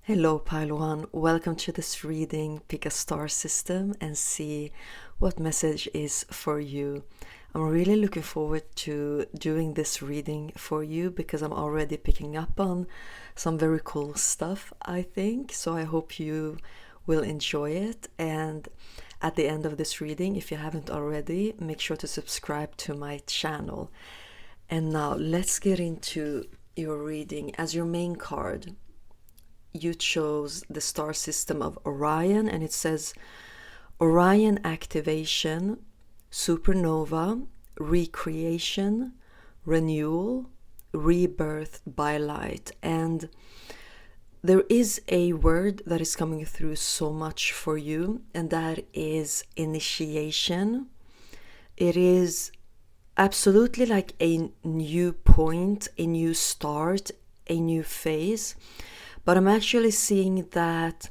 Hello, Pile 1. Welcome to this reading. Pick a star system and see what message is for you. I'm really looking forward to doing this reading for you because I'm already picking up on some very cool stuff, I think. So I hope you will enjoy it. And at the end of this reading, if you haven't already, make sure to subscribe to my channel. And now let's get into your reading. As your main card, you chose the star system of Orion, and it says Orion activation, supernova, recreation, renewal, rebirth by light. And there is a word that is coming through so much for you, and that is initiation. It is absolutely like a new point, a new start, a new phase. But I'm actually seeing that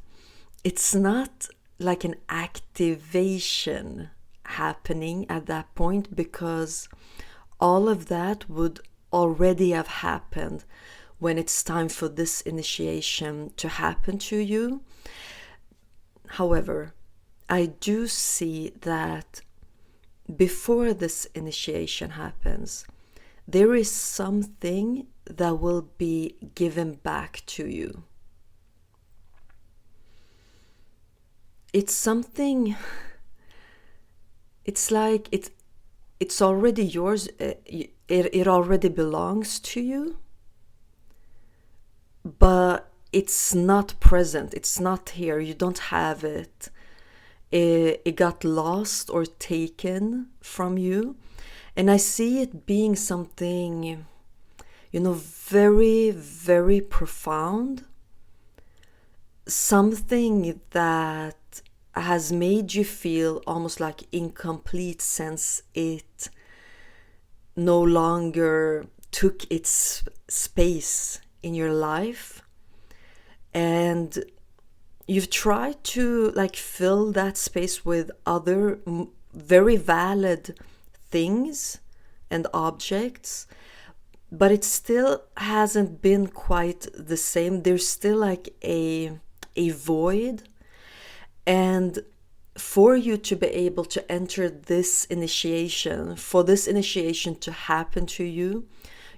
it's not like an activation happening at that point, because all of that would already have happened when it's time for this initiation to happen to you. However, I do see that before this initiation happens, there is something that will be given back to you. It's something, it's like it's already yours, it already belongs to you, but it's not present, it's not here, you don't have it. It got lost or taken from you. And I see it being something, very, very profound. Something that has made you feel almost like incomplete, since it no longer took its space in your life. And you've tried to fill that space with other very valid things and objects, but it still hasn't been quite the same. There's still like a void. And for you to be able to enter this initiation, for this initiation to happen to you,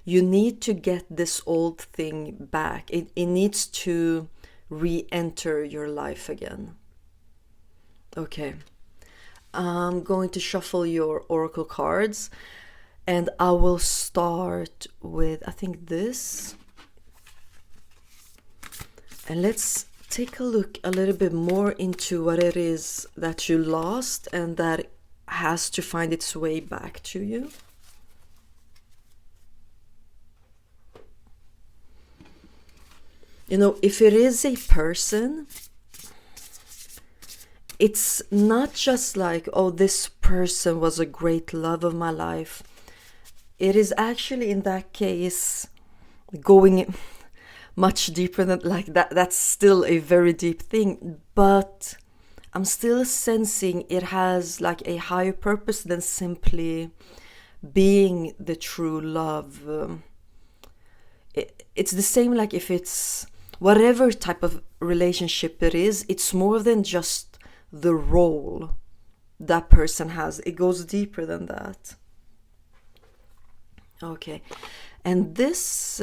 you need to get this old thing back. It needs to re-enter your life again. Okay. I'm going to shuffle your oracle cards, and I will start with, I think, this. And let's take a look a little bit more into what it is that you lost and that has to find its way back to you. If it is a person, it's not just like, oh, this person was a great love of my life. It is actually, in that case, going much deeper than like that. That's still a very deep thing, but I'm still sensing it has like a higher purpose than simply being the true love. It's the same, like if it's whatever type of relationship it is, it's more than just the role that person has. It goes deeper than that. Okay, and this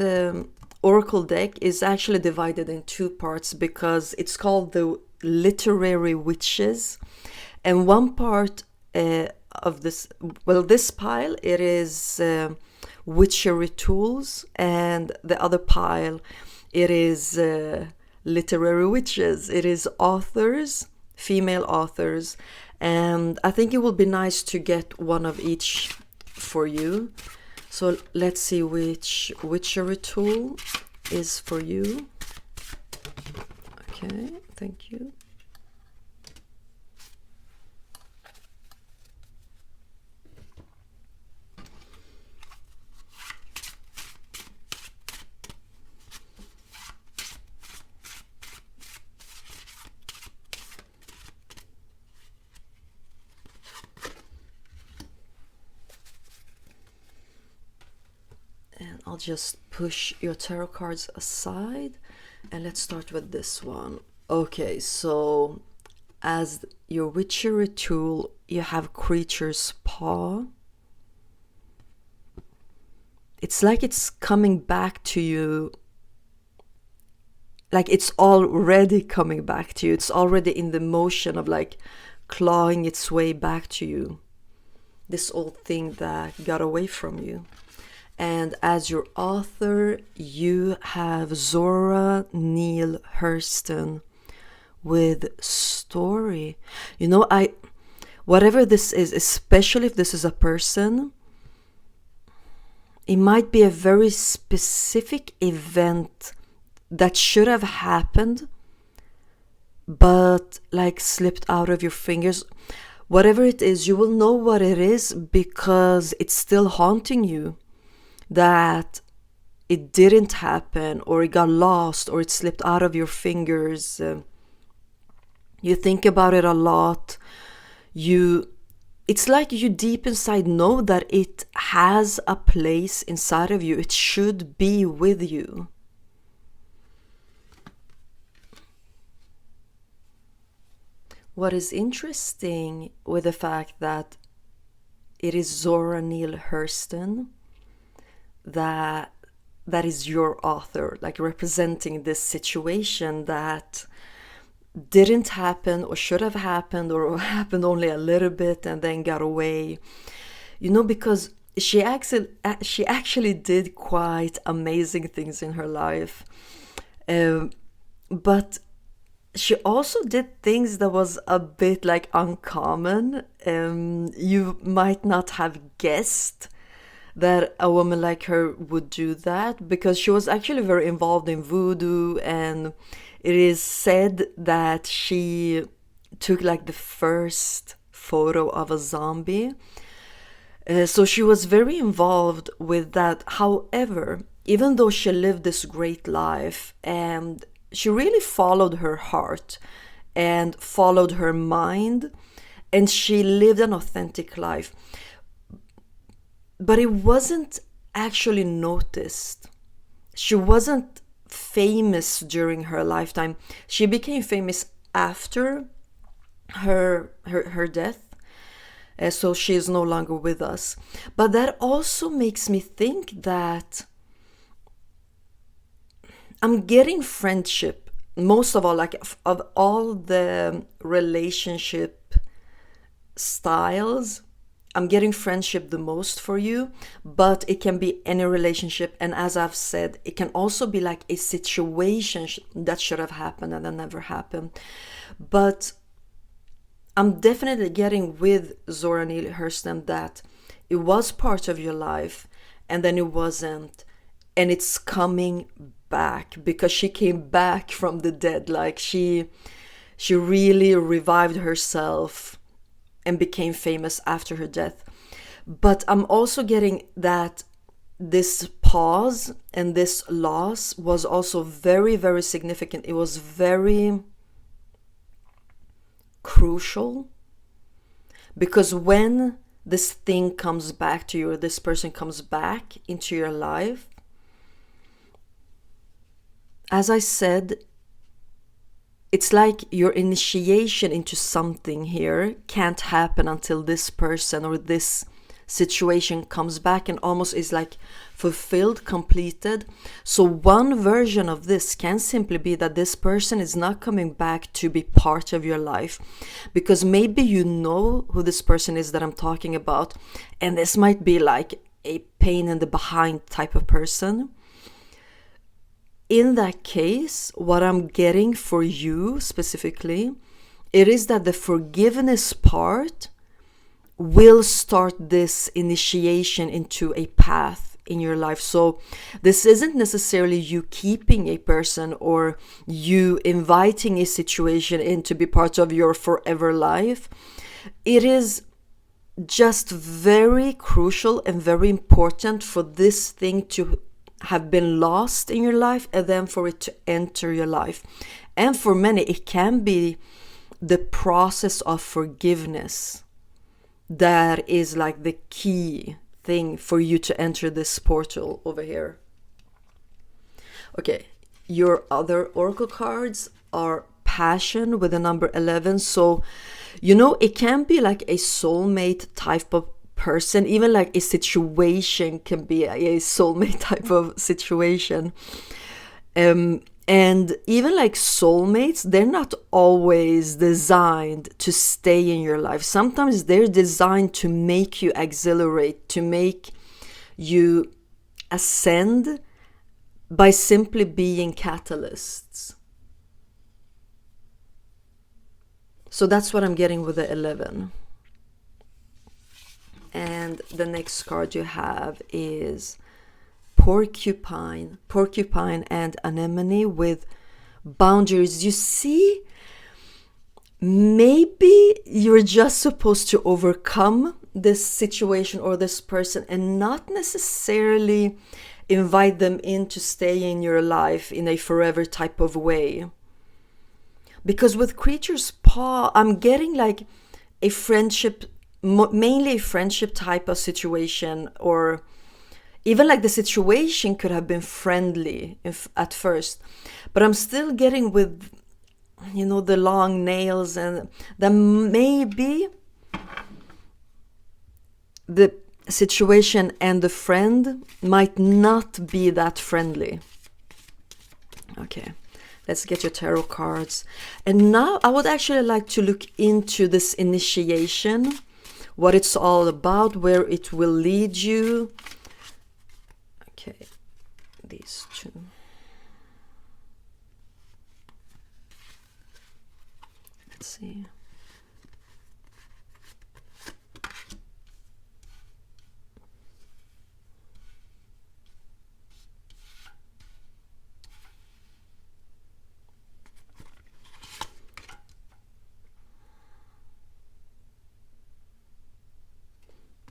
oracle deck is actually divided in two parts because it's called the Literary Witches. And one part of this, this pile, it is witchery tools, and the other pile, it is literary witches. It is authors, female authors, and I think it will be nice to get one of each for you. So let's see which witchery tool is for you. Okay, thank you. And I'll just push your tarot cards aside And let's start with this one. Okay, so as your witchery tool, you have creature's paw. It's like it's coming back to you. Like it's already coming back to you. It's already in the motion of like clawing its way back to you. This old thing that got away from you. And as your author, you have Zora Neale Hurston with story. You know, whatever this is, especially if this is a person, it might be a very specific event that should have happened, but like slipped out of your fingers. Whatever it is, you will know what it is because it's still haunting you. That it didn't happen, or it got lost, or it slipped out of your fingers. You think about it a lot. It's like you deep inside know that it has a place inside of you. It should be with you. What is interesting with the fact that it is Zora Neale Hurston that is your author, like representing this situation that didn't happen or should have happened or happened only a little bit and then got away. You know, because she actually did quite amazing things in her life. But she also did things that was a bit like uncommon. You might not have guessed that a woman like her would do that, because she was actually very involved in voodoo, and it is said that she took like the first photo of a zombie. So she was very involved with that. However, even though she lived this great life and she really followed her heart and followed her mind, and she lived an authentic life, but it wasn't actually noticed. She wasn't famous during her lifetime. She became famous after her death. So she is no longer with us. But that also makes me think that I'm getting friendship, most of all, like of all the relationship styles, I'm getting friendship the most for you, but it can be any relationship. And as I've said, it can also be like a situation that should have happened and that never happened. But I'm definitely getting with Zora Neale Hurston that it was part of your life and then it wasn't. And it's coming back because she came back from the dead. Like she really revived herself and became famous after her death. But I'm also getting that this pause and this loss was also very, very significant. It was very crucial, because when this thing comes back to you, or this person comes back into your life, as I said, it's like your initiation into something here can't happen until this person or this situation comes back and almost is like fulfilled, completed. So one version of this can simply be that this person is not coming back to be part of your life, because maybe you know who this person is that I'm talking about, and this might be like a pain in the behind type of person. In that case, what I'm getting for you specifically, it is that the forgiveness part will start this initiation into a path in your life. So this isn't necessarily you keeping a person or you inviting a situation in to be part of your forever life. It is just very crucial and very important for this thing to have been lost in your life and then for it to enter your life. And for many, it can be the process of forgiveness that is like the key thing for you to enter this portal over here. Okay, your other oracle cards are passion with the number 11. So, it can be like a soulmate type of person, even like a situation can be a soulmate type of situation. And even like soulmates, they're not always designed to stay in your life. Sometimes they're designed to make you exhilarate, to make you ascend by simply being catalysts. So that's what I'm getting with the 11. And the next card you have is porcupine and anemone with boundaries. You see, maybe you're just supposed to overcome this situation or this person and not necessarily invite them in to stay in your life in a forever type of way. Because with creature's paw, I'm getting like a friendship, mainly a friendship type of situation, or even like the situation could have been friendly at first, but I'm still getting with, the long nails, and then maybe the situation and the friend might not be that friendly. Okay, let's get your tarot cards. And now I would actually like to look into this initiation, what it's all about, where it will lead you. Okay, these two. Let's see.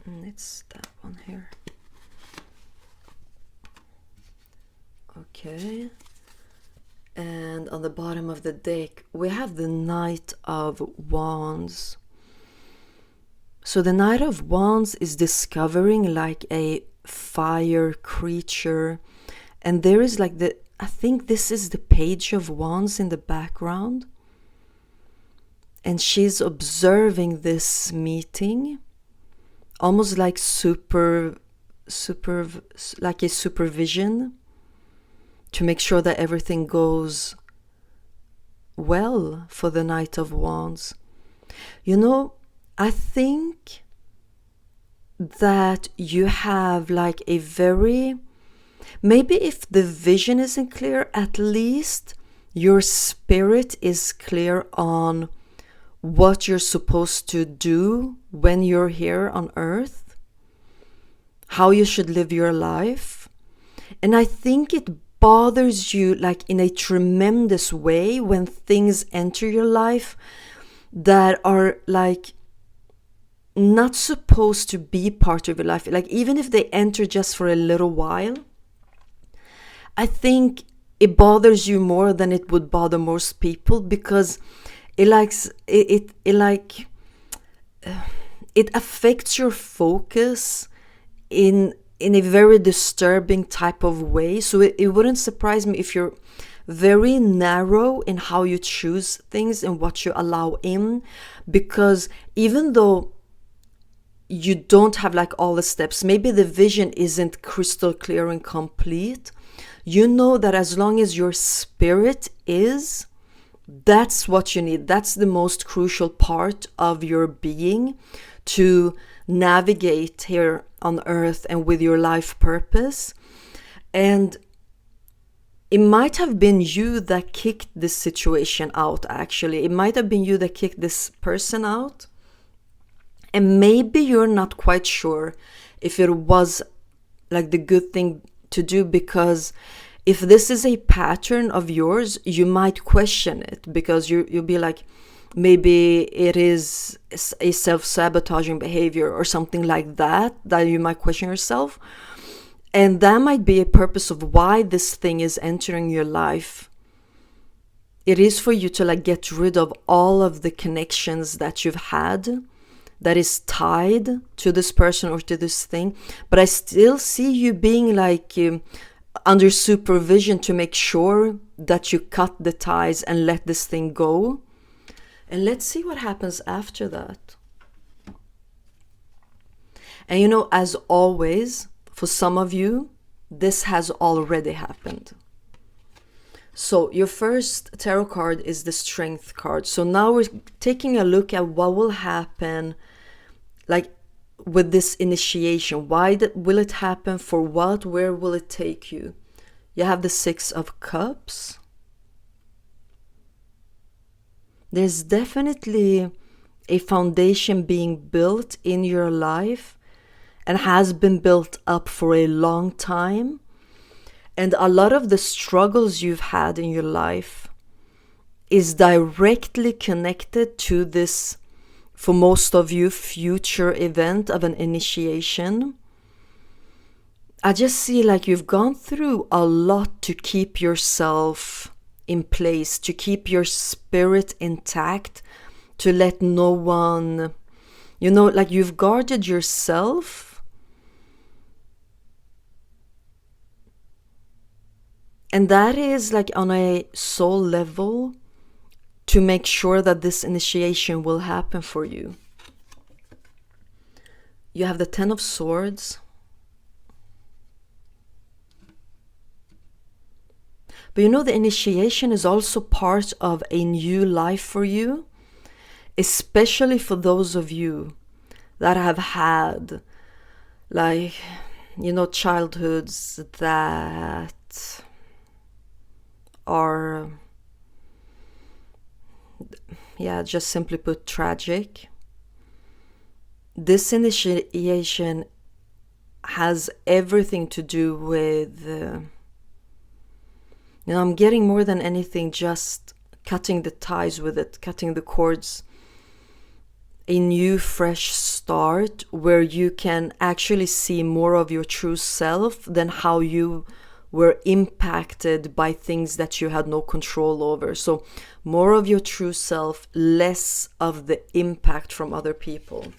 And it's that one here. Okay, and on the bottom of the deck we have the Knight of Wands. So the Knight of Wands is discovering like a fire creature, and there is like I think this is the Page of Wands in the background, and she's observing this meeting almost like like a supervision, to make sure that everything goes well for the Knight of Wands. I think that you have like a very, maybe if the vision isn't clear, at least your spirit is clear on what you're supposed to do when you're here on earth, how you should live your life. And I think it bothers you like in a tremendous way when things enter your life that are like not supposed to be part of your life. Like even if they enter just for a little while, I think it bothers you more than it would bother most people, because it affects your focus in a very disturbing type of way. So it wouldn't surprise me if you're very narrow in how you choose things and what you allow in, because even though you don't have like all the steps, maybe the vision isn't crystal clear and complete, you know that as long as your spirit is, that's what you need. That's the most crucial part of your being to navigate here on earth and with your life purpose. And it might have been you that kicked this situation out, actually. It might have been you that kicked this person out. And maybe you're not quite sure if it was like the good thing to do, because if this is a pattern of yours, you might question it, because you'll be like, maybe it is a self-sabotaging behavior or something like that you might question yourself. And that might be a purpose of why this thing is entering your life. It is for you to like get rid of all of the connections that you've had that is tied to this person or to this thing. But I still see you being like under supervision to make sure that you cut the ties and let this thing go. And let's see what happens after that. And you know, as always, for some of you, this has already happened. So your first tarot card is the Strength card. So now we're taking a look at what will happen, like with this initiation. Why will it happen? For what? Where will it take you? You have the Six of Cups. There's definitely a foundation being built in your life and has been built up for a long time. And a lot of the struggles you've had in your life is directly connected to this, for most of you, future event of an initiation. I just see like you've gone through a lot to keep yourself in place, to keep your spirit intact, to let no one, you know, like you've guarded yourself. And that is like on a soul level to make sure that this initiation will happen for you. You have the Ten of Swords. But you know, the initiation is also part of a new life for you, especially for those of you that have had, like, you know, childhoods that are, yeah, just simply put, tragic. This initiation has everything to do with, you know, I'm getting more than anything just cutting the ties with it, cutting the cords. A new, fresh start where you can actually see more of your true self than how you were impacted by things that you had no control over. So more of your true self, less of the impact from other people.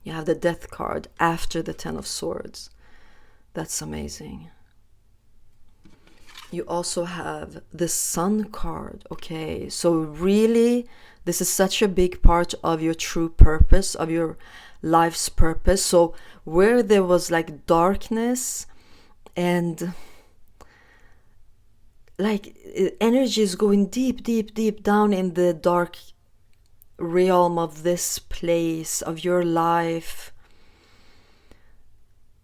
You have the Death card after the Ten of Swords. That's amazing. You also have the Sun card. Okay, so really, this is such a big part of your true purpose, of your life's purpose. So where there was like darkness, and like energy is going deep, deep, deep down in the dark realm of this place of your life.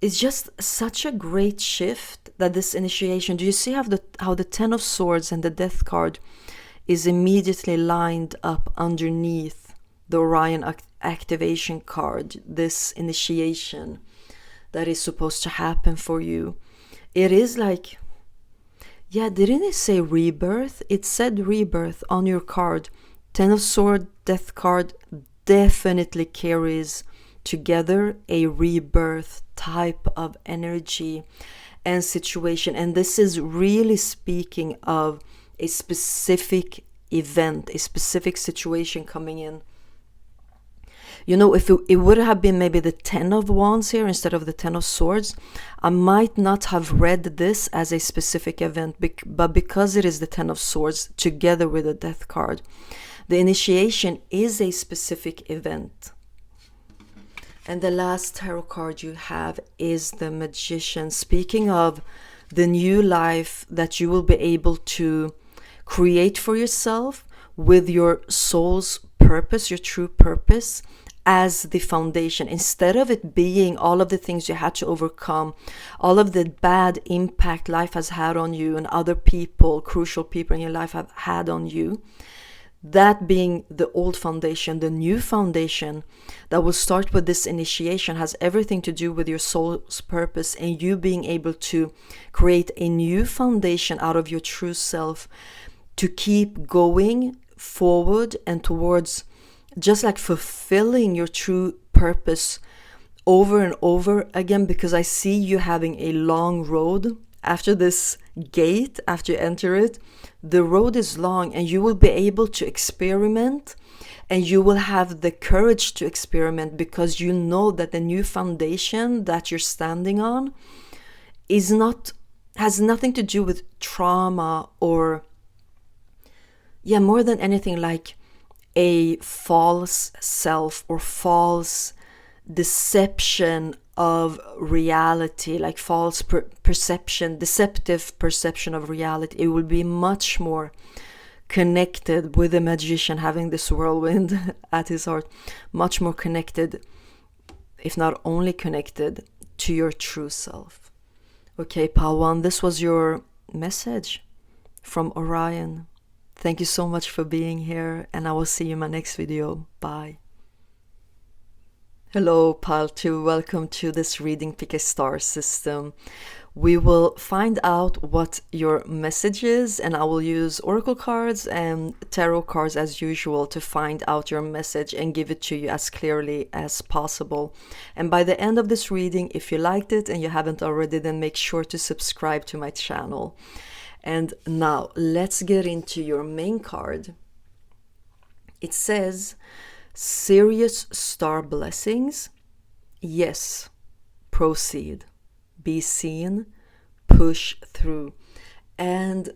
It's just such a great shift that this initiation. Do you see how the Ten of Swords and the Death card is immediately lined up underneath the Orion activation card? This initiation that is supposed to happen for you. It is like, yeah, didn't it say rebirth? It said rebirth on your card. Ten of Swords, Death card definitely carries together a rebirth type of energy and situation. And this is really speaking of a specific event, a specific situation coming in. You know, if it would have been maybe the Ten of Wands here instead of the Ten of Swords, I might not have read this as a specific event, but because it is the Ten of Swords together with the Death card, the initiation is a specific event. And the last tarot card you have is the Magician, speaking of the new life that you will be able to create for yourself with your soul's purpose, your true purpose, as the foundation. Instead of it being all of the things you had to overcome, all of the bad impact life has had on you and other people, crucial people in your life have had on you, that being the old foundation, the new foundation that will start with this initiation has everything to do with your soul's purpose and you being able to create a new foundation out of your true self to keep going forward and towards just like fulfilling your true purpose over and over again, because I see you having a long road after this gate. After you enter it, the road is long and you will be able to experiment and you will have the courage to experiment because you know that the new foundation that you're standing on has nothing to do with trauma or, more than anything, like a false self or false deception of reality, like false perception, deceptive perception of reality. It will be much more connected with the magician having this whirlwind at his heart, much more connected, if not only connected, to your true self. Okay, Pawan, this was your message from Orion. Thank you so much for being here, and I will see you in my next video. Bye. Hello, Pile 2. Welcome to this reading Pick a Star system. We will find out what your message is, and I will use oracle cards and tarot cards as usual to find out your message and give it to you as clearly as possible. And by the end of this reading, if you liked it and you haven't already, then make sure to subscribe to my channel. And now let's get into your main card. It says, serious star blessings. Yes, proceed. Be seen, push through. And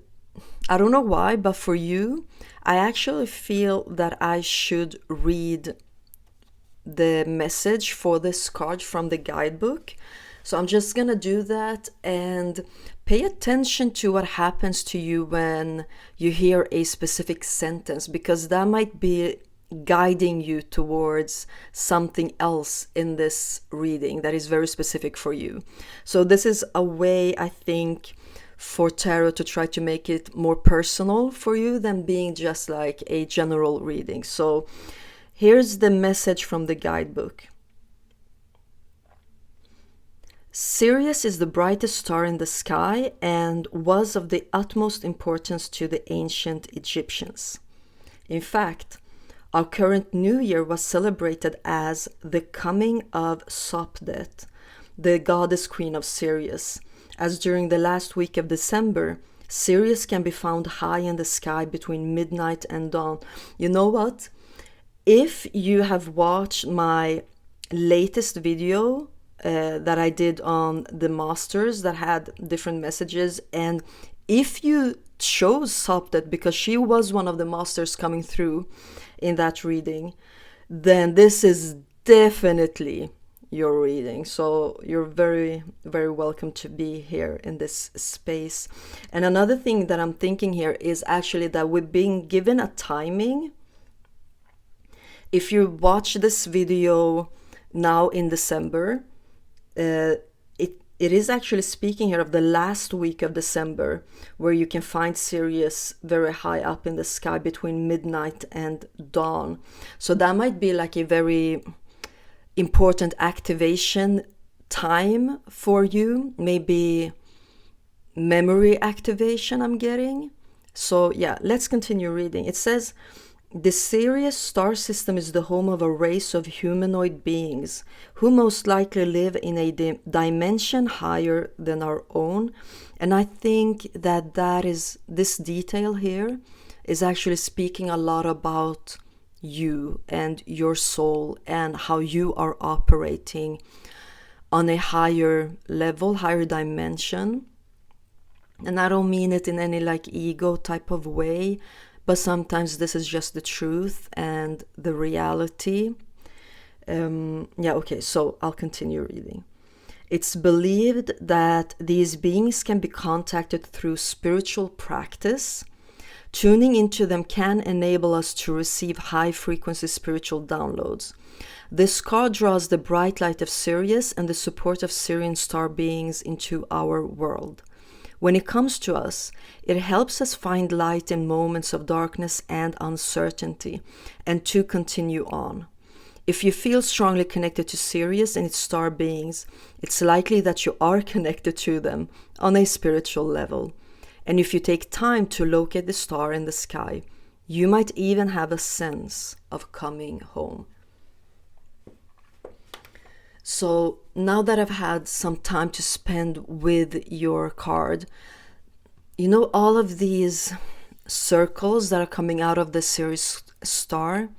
I don't know why, but for you, I actually feel that I should read the message for this card from the guidebook. So I'm just gonna do that, and pay attention to what happens to you when you hear a specific sentence, because that might be guiding you towards something else in this reading that is very specific for you. So this is a way, I think, for tarot to try to make it more personal for you than being just like a general reading. So here's the message from the guidebook. Sirius is the brightest star in the sky and was of the utmost importance to the ancient Egyptians. In fact, our current New Year was celebrated as the coming of Sopdet, the goddess queen of Sirius, as during the last week of December, Sirius can be found high in the sky between midnight and dawn. You know what? If you have watched my latest video that I did on the masters that had different messages, and if you chose Sopdet because she was one of the masters coming through in that reading, then this is definitely your reading. So you're very, very welcome to be here in this space. And another thing that I'm thinking here is actually that we've been given a timing. If you watch this video now in December, it is actually speaking here of the last week of December, where you can find Sirius very high up in the sky between midnight and dawn. So that might be like a very important activation time for you, maybe memory activation I'm getting. So yeah, let's continue reading. It says, the Sirius star system is the home of a race of humanoid beings who most likely live in a dimension higher than our own. And I think that this detail here is actually speaking a lot about you and your soul and how you are operating on a higher level, higher dimension. And I don't mean it in any like ego type of way, but sometimes this is just the truth and the reality. Okay, so I'll continue reading. It's believed that these beings can be contacted through spiritual practice. Tuning into them can enable us to receive high-frequency spiritual downloads. This card draws the bright light of Sirius and the support of Sirian star beings into our world. When it comes to us, it helps us find light in moments of darkness and uncertainty, and to continue on. If you feel strongly connected to Sirius and its star beings, it's likely that you are connected to them on a spiritual level. And if you take time to locate the star in the sky, you might even have a sense of coming home. So now that I've had some time to spend with your card, you know, all of these circles that are coming out of the Sirius star,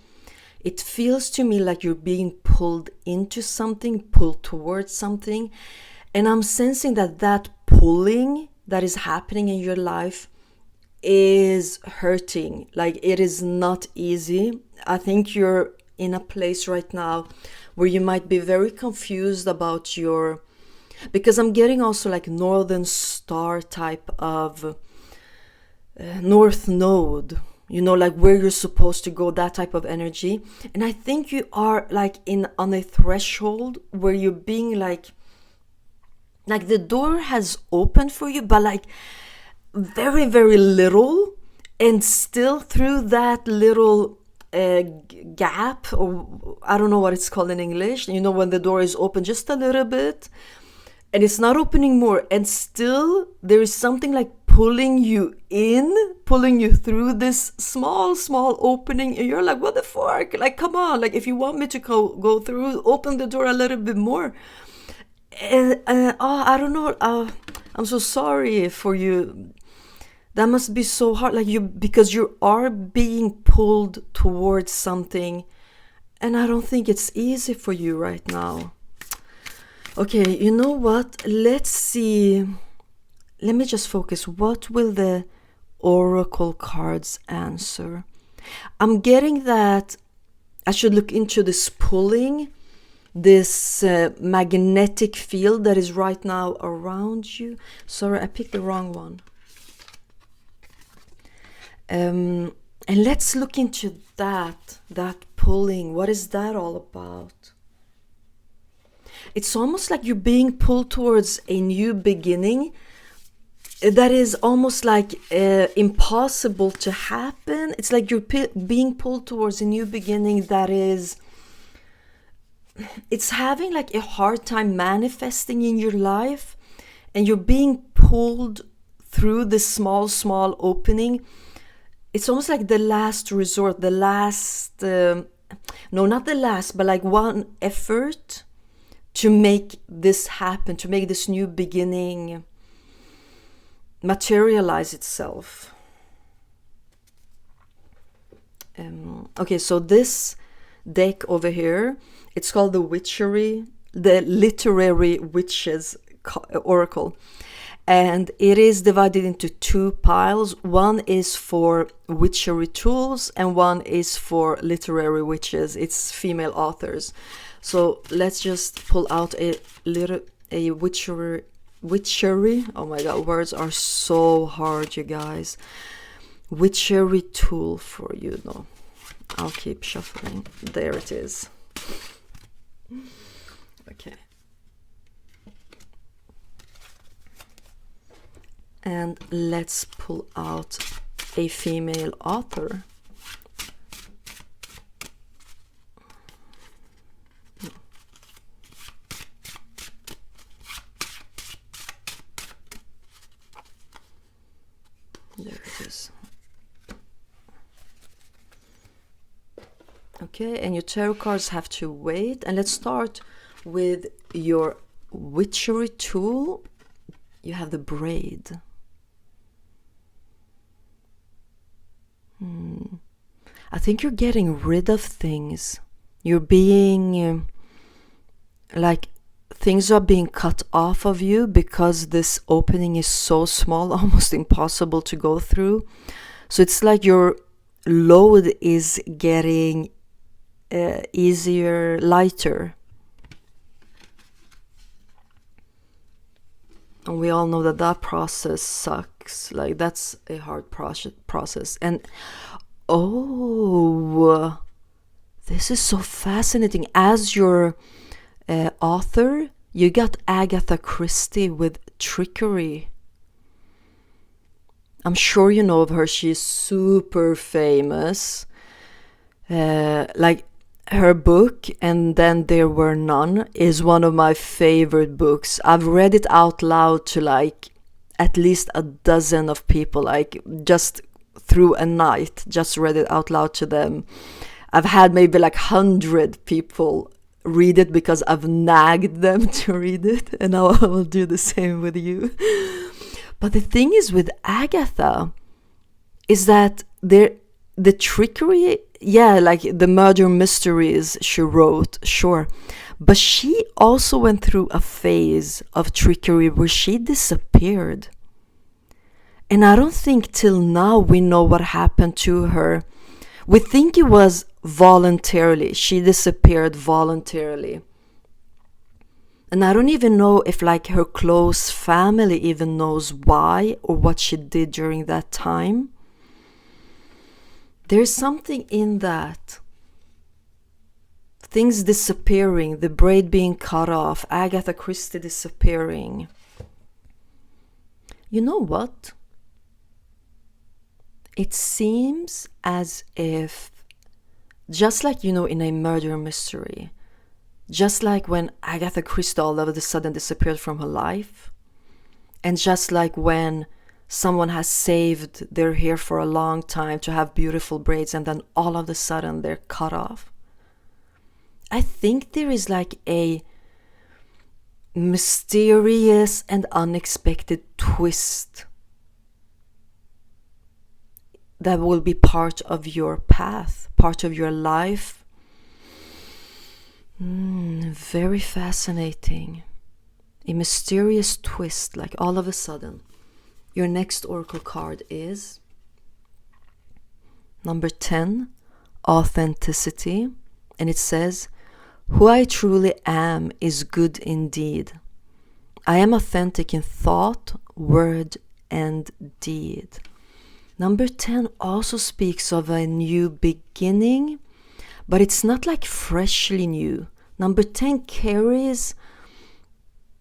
it feels to me like you're being pulled into something, pulled towards something. And I'm sensing that pulling that is happening in your life is hurting. Like, it is not easy. I think you're in a place right now where you might be very confused about your, because I'm getting also like northern star type of north node, you know, like where you're supposed to go, that type of energy. And I think you are like on a threshold where you're being like the door has opened for you, but like very, very little. And still through that little gap, or I don't know what it's called in English, you know, when the door is open just a little bit and it's not opening more, and still there is something like pulling you through this small opening, and you're like, what the fuck, like, come on, like, if you want me to go through, open the door a little bit more. And I don't know, I'm so sorry for you. That must be so hard, like, because you are being pulled towards something, and I don't think it's easy for you right now. Okay, you know what? Let's see. Let me just focus. What will the oracle cards answer? I'm getting that I should look into this pulling, this magnetic field that is right now around you. Sorry, I picked the wrong one. And let's look into that pulling. What is that all about? It's almost like you're being pulled towards a new beginning that is almost like impossible to happen. It's like you're being pulled towards a new beginning that is, it's having like a hard time manifesting in your life, and you're being pulled through this small opening. It's almost like the last resort, the last, no, not the last, but like one effort to make this happen, to make this new beginning materialize itself. Okay, so this deck over here, it's called the Literary Witches Oracle. And it is divided into two piles. One is for witchery tools and one is for literary witches. It's female authors. So let's just pull out a witchery. Oh my god, words are so hard, you guys. Witchery tool for you. No, I'll keep shuffling. There it is. Okay. And let's pull out a female author. There it is. Okay, and your tarot cards have to wait. And let's start with your witchery tool. You have the braid. I think you're getting rid of things. You're being like, things are being cut off of you because this opening is so small, almost impossible to go through. So it's like your load is getting easier, lighter. And we all know that process sucks. Like, that's a hard process. And oh, this is so fascinating. As your author, you got Agatha Christie with trickery. I'm sure you know of her. She's super famous. Like, her book, And Then There Were None, is one of my favorite books. I've read it out loud to like at least a dozen of people, like just through a night, just read it out loud to them. I've had maybe like 100 people read it because I've nagged them to read it, and now I will do the same with you. But the thing is with Agatha is that the trickery yeah, like the murder mysteries she wrote, sure. But she also went through a phase of trickery where she disappeared. And I don't think till now we know what happened to her. We think it was voluntarily. She disappeared voluntarily. And I don't even know if like her close family even knows why or what she did during that time. There's something in that. Things disappearing, the braid being cut off, Agatha Christie disappearing. You know what? It seems as if, just like, in a murder mystery, just like when Agatha Christie all of a sudden disappeared from her life, and just like when someone has saved their hair for a long time to have beautiful braids and then all of a sudden they're cut off, I think there is like a mysterious and unexpected twist that will be part of your path, part of your life. Very fascinating. A mysterious twist, like all of a sudden. Your next oracle card is number 10, authenticity. And it says, who I truly am is good indeed. I am authentic in thought, word, and deed. Number 10 also speaks of a new beginning, but it's not like freshly new. Number 10 carries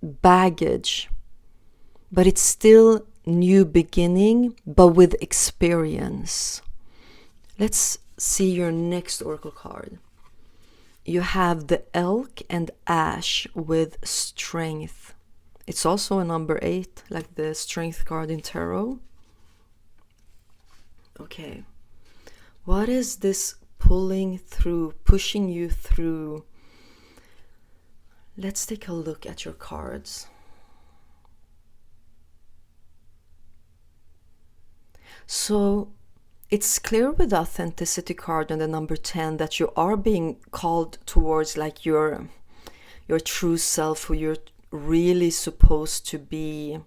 baggage, but it's still new beginning, but with experience. Let's see your next oracle card. You have the elk and ash with strength. It's also a number 8, like the strength card in tarot. Okay, what is this pulling through, pushing you through? Let's take a look at your cards. So it's clear with the authenticity card and the number 10 that you are being called towards like your true self, who you're really supposed to be.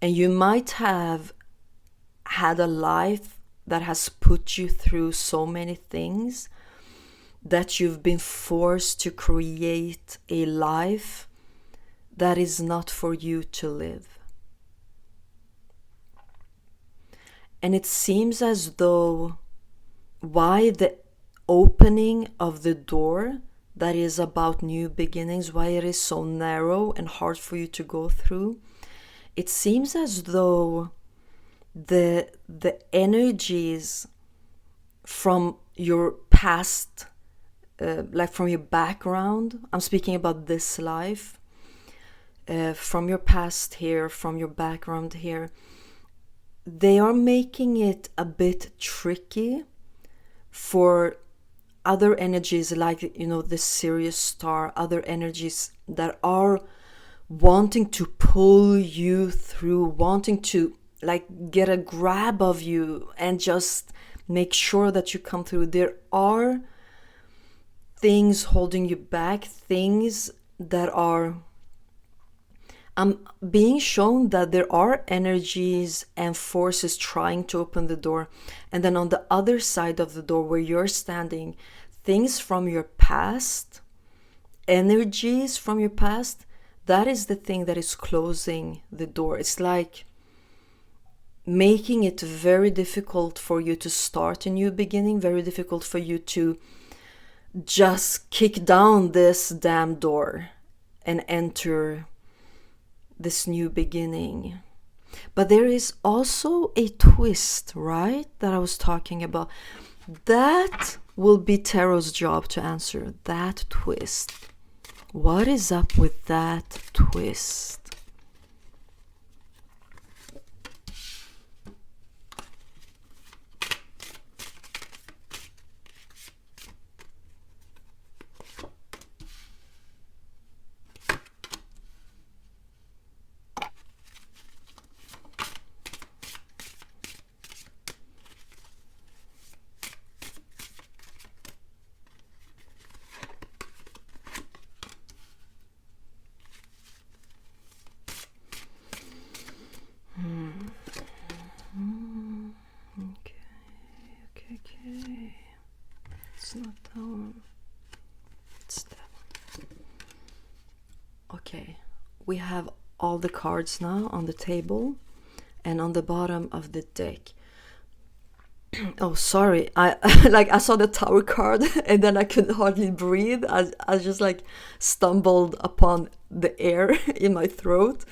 And you might have had a life that has put you through so many things that you've been forced to create a life that is not for you to live. And it seems as though why the opening of the door that is about new beginnings, why it is so narrow and hard for you to go through, it seems as though the energies from your past, like from your background, I'm speaking about this life, from your past here, from your background here, they are making it a bit tricky for other energies like, the Sirius star, other energies that are wanting to pull you through, wanting to like get a grab of you and just make sure that you come through. There are things holding you back, things that are being shown that there are energies and forces trying to open the door. And then on the other side of the door where you're standing, things from your past, energies from your past, that is the thing that is closing the door. It's like making it very difficult for you to start a new beginning, very difficult for you to just kick down this damn door and enter this new beginning. But there is also a twist, right, that I was talking about. That will be Tarot's job to answer, that twist. What is up with that twist? Okay, we have all the cards now on the table and on the bottom of the deck. Oh, sorry. I like I saw the Tower card and then I could hardly breathe. I just like stumbled upon the air in my throat.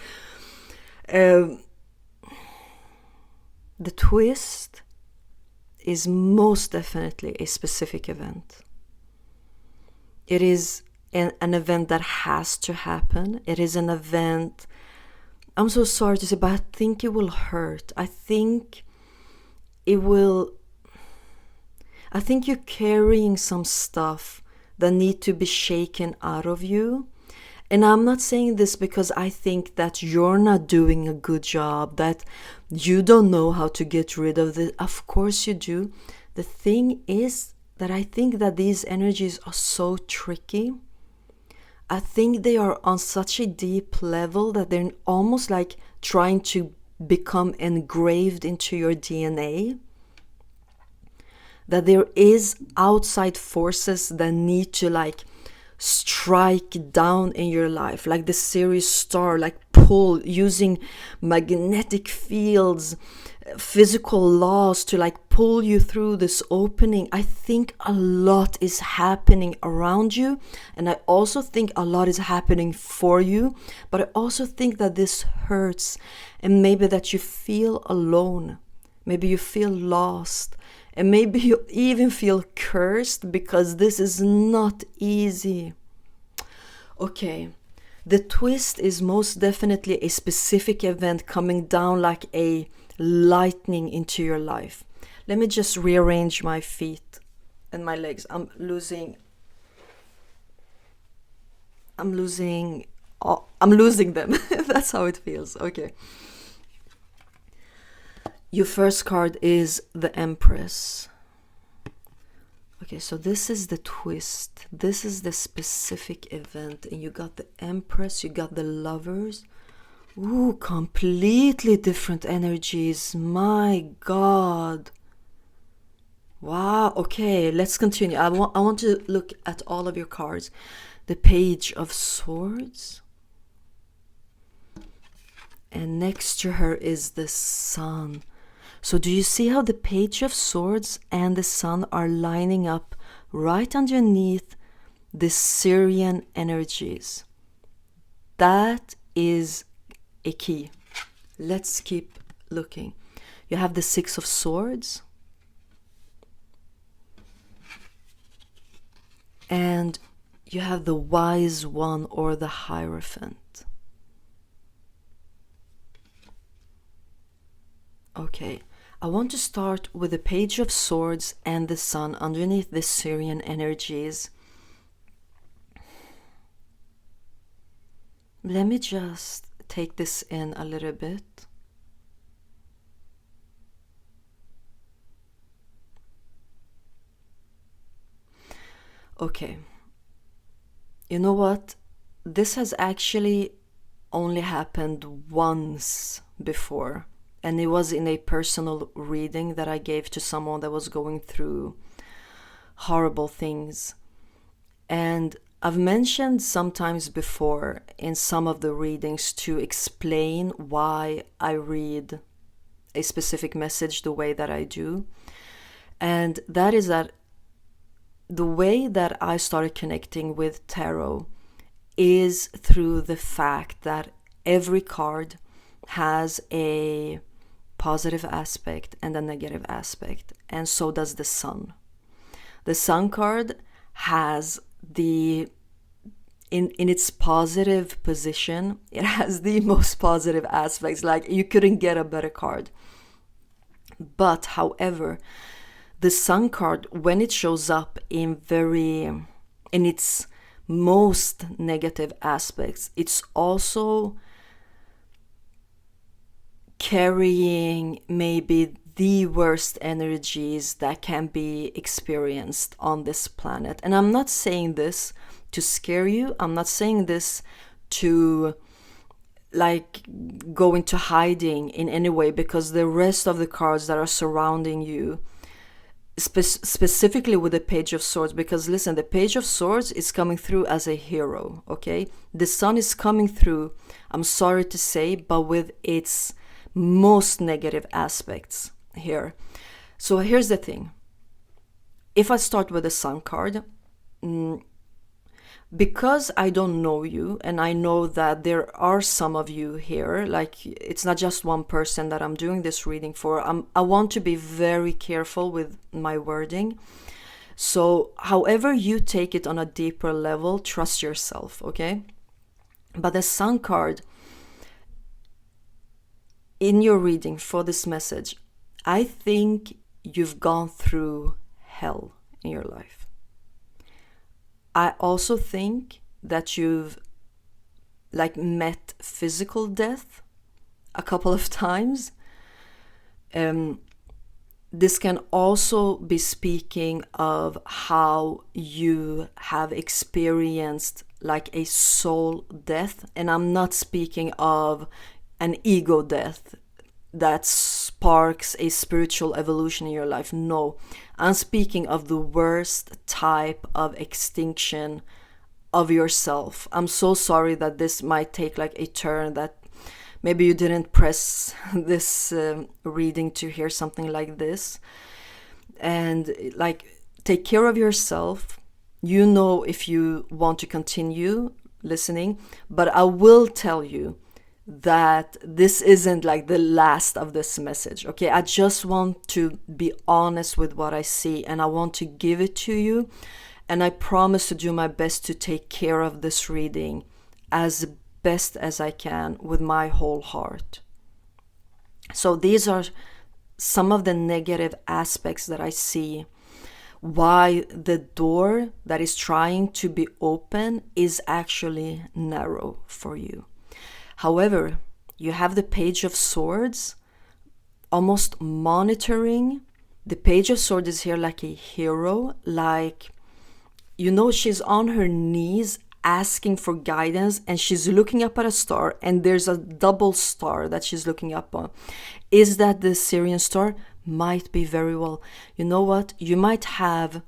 The twist is most definitely a specific event. It is an event that has to happen. It is an event, I'm so sorry to say, but I think it will hurt. I think you're carrying some stuff that need to be shaken out of you. And I'm not saying this because I think that you're not doing a good job, that you don't know how to get rid of it. Of course you do. The thing is that I think that these energies are so tricky. I think they are on such a deep level that they're almost like trying to become engraved into your DNA. That there is outside forces that need to like strike down in your life, like the Sirius star, like pull using magnetic fields, physical laws to like pull you through this opening. I think a lot is happening around you, and I also think a lot is happening for you, but I also think that this hurts, and maybe that you feel alone, maybe you feel lost, and maybe you even feel cursed because this is not easy. Okay, the twist is most definitely a specific event coming down like a lightning into your life. Let me just rearrange my feet and my legs. I'm losing them. That's how it feels. Okay. Your first card is the Empress. Okay, so this is the twist. This is the specific event. And you got the Empress, you got the Lovers. Ooh, completely different energies. My God. Wow, okay, let's continue. I want to look at all of your cards. The Page of Swords. And next to her is the Sun. So do you see how the Page of Swords and the Sun are lining up right underneath the Syrian energies? That is a key. Let's keep looking. You have the Six of Swords. And you have the Wise One or the Hierophant. Okay. I want to start with the Page of Swords and the Sun underneath the Syrian energies. Let me just take this in a little bit. Okay. You know what? This has actually only happened once before. And it was in a personal reading that I gave to someone that was going through horrible things. And I've mentioned sometimes before in some of the readings to explain why I read a specific message the way that I do. And that is that the way that I started connecting with tarot is through the fact that every card has a positive aspect and a negative aspect, and so does the Sun. The Sun card has in its positive position, it has the most positive aspects, like you couldn't get a better card. But however, the Sun card, when it shows up in its most negative aspects, it's also carrying maybe the worst energies that can be experienced on this planet. And I'm not saying this to scare you. I'm not saying this to like go into hiding in any way, because the rest of the cards that are surrounding you specifically with the Page of Swords, because listen, the Page of Swords is coming through as a hero, okay? The Sun is coming through, I'm sorry to say, but with its most negative aspects here. So here's the thing. If I start with the Sun card, because I don't know you, and I know that there are some of you here, like it's not just one person that I'm doing this reading for. I want to be very careful with my wording. So however you take it on a deeper level, trust yourself, okay? But the Sun card in your reading for this message, I think you've gone through hell in your life. I also think that you've met physical death a couple of times. This can also be speaking of how you have experienced like a soul death. And I'm not speaking of an ego death that sparks a spiritual evolution in your life. No, I'm speaking of the worst type of extinction of yourself. I'm so sorry that this might take like a turn, that maybe you didn't press this reading to hear something like this. And like, take care of yourself. You know if you want to continue listening, but I will tell you that this isn't like the last of this message, okay? I just want to be honest with what I see, and I want to give it to you, and I promise to do my best to take care of this reading as best as I can with my whole heart. So these are some of the negative aspects that I see, why the door that is trying to be open is actually narrow for you. However, you have the Page of Swords almost monitoring. The Page of Swords is here like a hero, like, you know, she's on her knees asking for guidance, and she's looking up at a star, and there's a double star that she's looking up on. Is that the Syrian star? Might be very well. You know what? You might have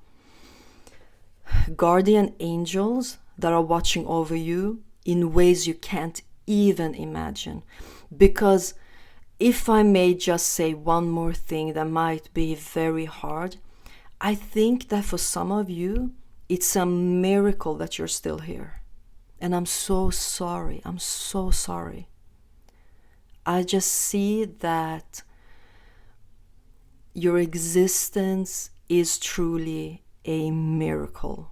guardian angels that are watching over you in ways you can't even imagine. Because if I may just say one more thing that might be very hard, I think that for some of you, it's a miracle that you're still here. And I'm so sorry. I'm so sorry. I just see that your existence is truly a miracle.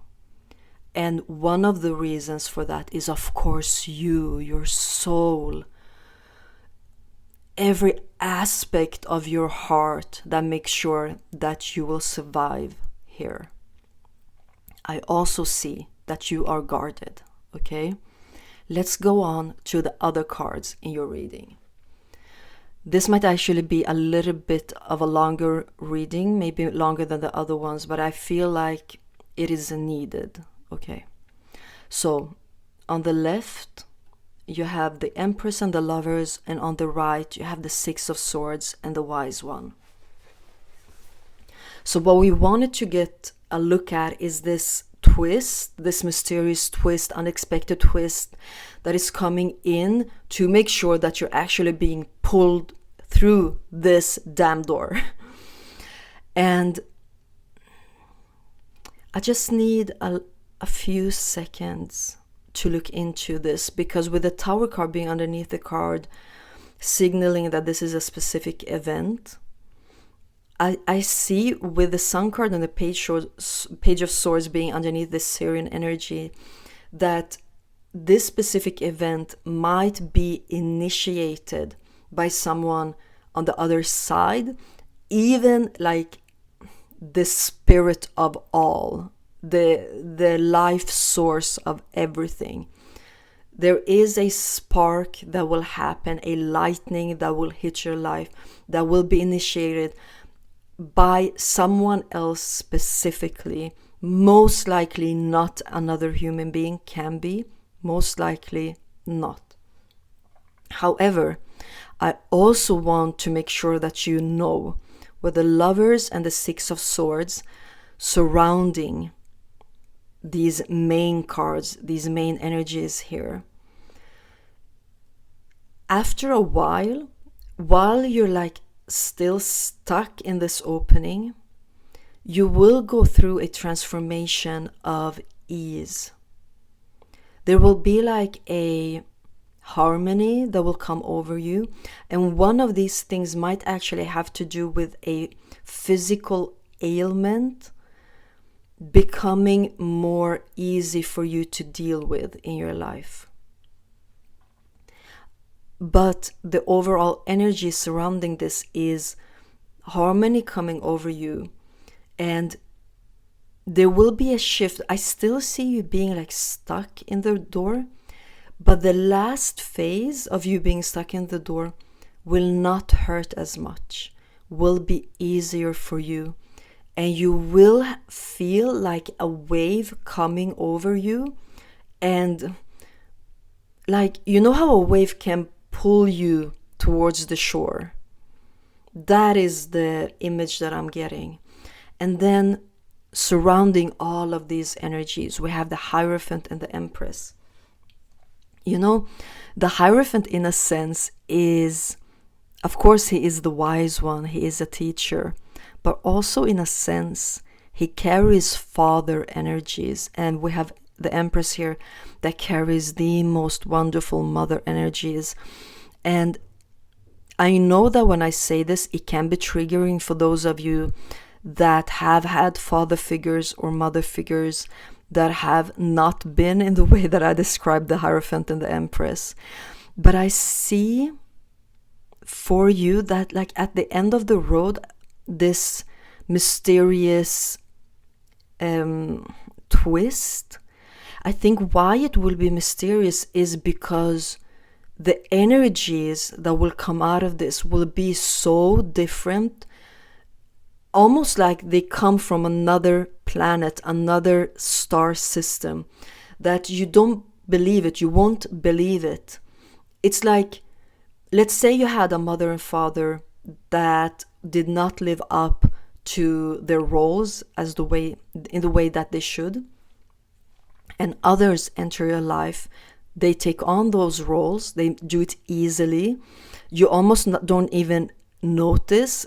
And one of the reasons for that is, of course, you, your soul, every aspect of your heart that makes sure that you will survive here. I also see that you are guarded, okay? Let's go on to the other cards in your reading. This might actually be a little bit of a longer reading, maybe longer than the other ones, but I feel like it is needed. Okay, so on the left you have the Empress and the Lovers, and on the right you have the Six of Swords and the Wise One. So what we wanted to get a look at is this twist, this mysterious twist, unexpected twist that is coming in to make sure that you're actually being pulled through this damn door. And I just need a few seconds to look into this, because with the Tower card being underneath the card, signaling that this is a specific event, I see with the Sun card and the Page of Swords being underneath the Syrian energy, that this specific event might be initiated by someone on the other side, even like the spirit of all, the life source of everything. There is a spark that will happen, a lightning that will hit your life, that will be initiated by someone else specifically. Most likely not another human being, can be, most likely not. However, I also want to make sure that you know with the Lovers and the Six of Swords surrounding these main cards, these main energies here. After a while you're like still stuck in this opening, you will go through a transformation of ease. There will be like a harmony that will come over you, and one of these things might actually have to do with a physical ailment becoming more easy for you to deal with in your life. But the overall energy surrounding this is harmony coming over you, and there will be a shift. I still see you being like stuck in the door, but the last phase of you being stuck in the door will not hurt as much, will be easier for you, and you will feel like a wave coming over you. And like, you know how a wave can pull you towards the shore? That is the image that I'm getting. And then surrounding all of these energies, we have the Hierophant and the Empress. You know, the Hierophant in a sense is, of course, he is the wise one, he is a teacher, but also in a sense, he carries father energies. And we have the Empress here that carries the most wonderful mother energies. And I know that when I say this, it can be triggering for those of you that have had father figures or mother figures that have not been in the way that I described the Hierophant and the Empress. But I see for you that like at the end of the road, this mysterious twist. I think why it will be mysterious is because the energies that will come out of this will be so different, almost like they come from another planet, another star system, that you don't believe it, you won't believe it. It's like, let's say you had a mother and father that did not live up to their roles in the way that they should, and others enter your life. They take on those roles, they do it easily. You almost don't even notice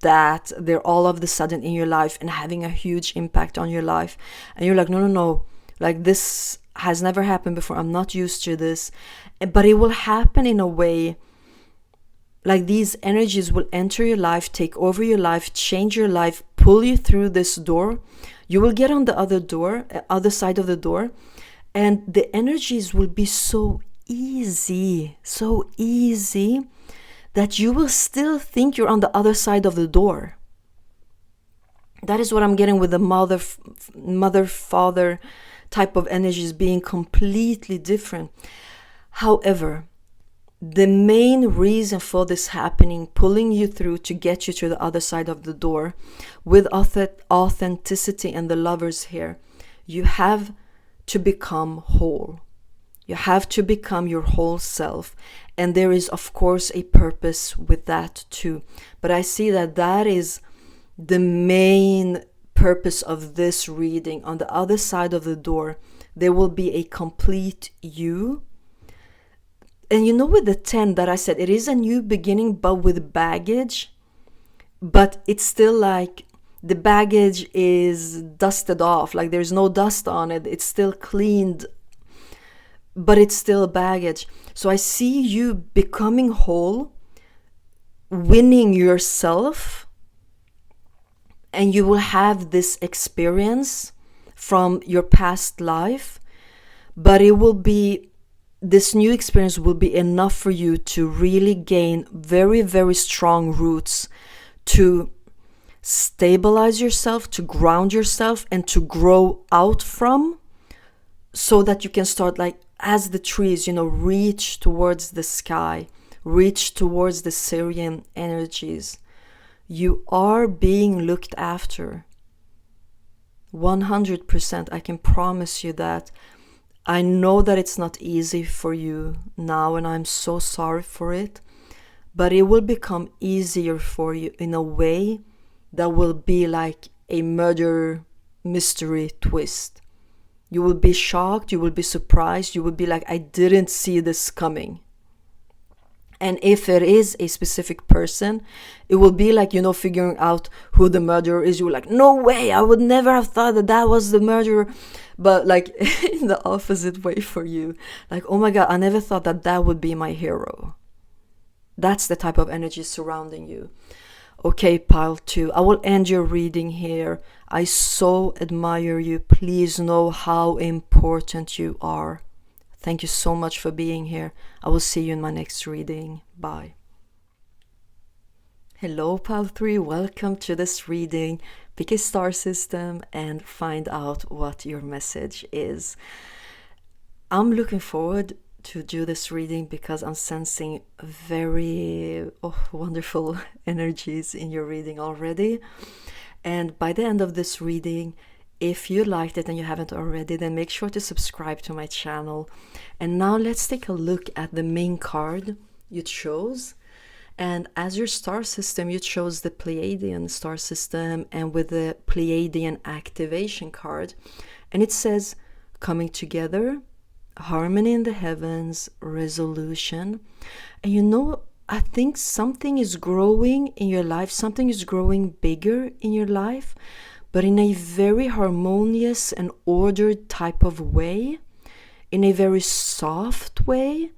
that they're all of a sudden in your life and having a huge impact on your life. And you're like, no, like this has never happened before. I'm not used to this. But it will happen in a way, like these energies will enter your life, take over your life, change your life, pull you through this door. You will get on the other side of the door, and the energies will be so easy that you will still think you're on the other side of the door. That is what I'm getting with the mother-father type of energies being completely different. However, the main reason for this happening, pulling you through to get you to the other side of the door, with authenticity and the Lovers here, you have to become whole. You have to become your whole self. And there is, of course, a purpose with that too. But I see that is the main purpose of this reading. On the other side of the door, there will be a complete you. And you know, with the 10 that I said, it is a new beginning, but with baggage. But it's still like the baggage is dusted off. Like there's no dust on it. It's still cleaned, but it's still baggage. So I see you becoming whole, winning yourself, and you will have this experience from your past life, but this new experience will be enough for you to really gain very, very strong roots to stabilize yourself, to ground yourself, and to grow out from, so that you can start, like as the trees, reach towards the sky, reach towards the Syrian energies. You are being looked after. 100%. I can promise you that. I know that it's not easy for you now, and I'm so sorry for it. but it will become easier for you in a way that will be like a murder mystery twist. You will be shocked, you will be surprised, you will be like, I didn't see this coming. And if it is a specific person, it will be like, figuring out who the murderer is. You're like, no way, I would never have thought that that was the murderer. But like in the opposite way for you. Like, oh my God, I never thought that that would be my hero. That's the type of energy surrounding you. Okay, pile 2, I will end your reading here. I so admire you. Please know how important you are. Thank you so much for being here. I will see you in my next reading. Bye. Hello, pile 3. Welcome to this reading. Pick a star system and find out what your message is. I'm looking forward to do this reading because I'm sensing very wonderful energies in your reading already. And by the end of this reading, if you liked it and you haven't already, then make sure to subscribe to my channel. And now let's take a look at the main card you chose. And as your star system, you chose the Pleiadian star system, and with the Pleiadian activation card. And it says, coming together, harmony in the heavens, resolution. And I think something is growing in your life. Something is growing bigger in your life, but in a very harmonious and ordered type of way, in a very soft way.